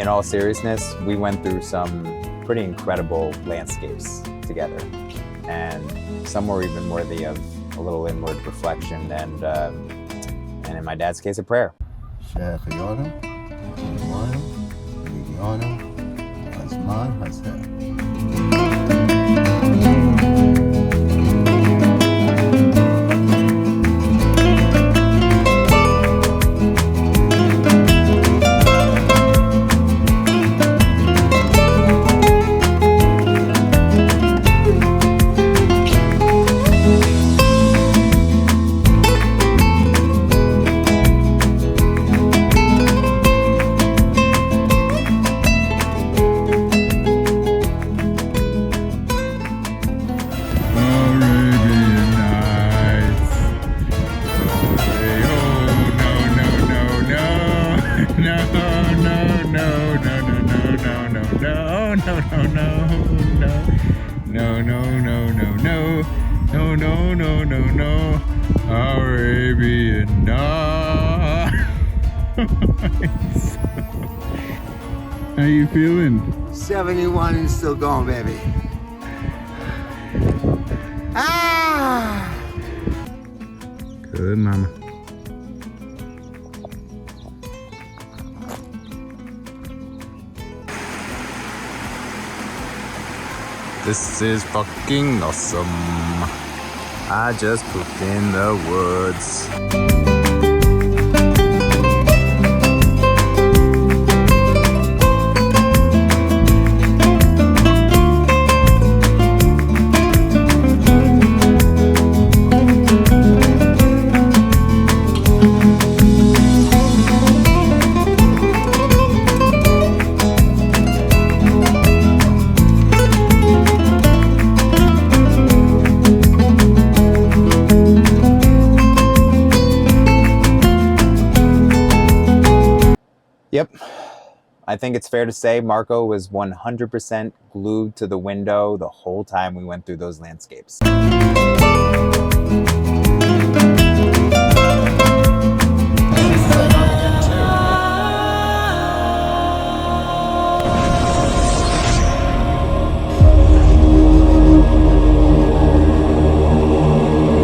in all seriousness, we went through some pretty incredible landscapes together, and some were even worthy of a little inward reflection and in my dad's case, a prayer. No, Arabian Nights. How you feeling? 71 and still going, baby. Ah! Good, mama. This is fucking awesome. I just pooped in the woods. Yep. I think it's fair to say Marco was 100% glued to the window the whole time we went through those landscapes.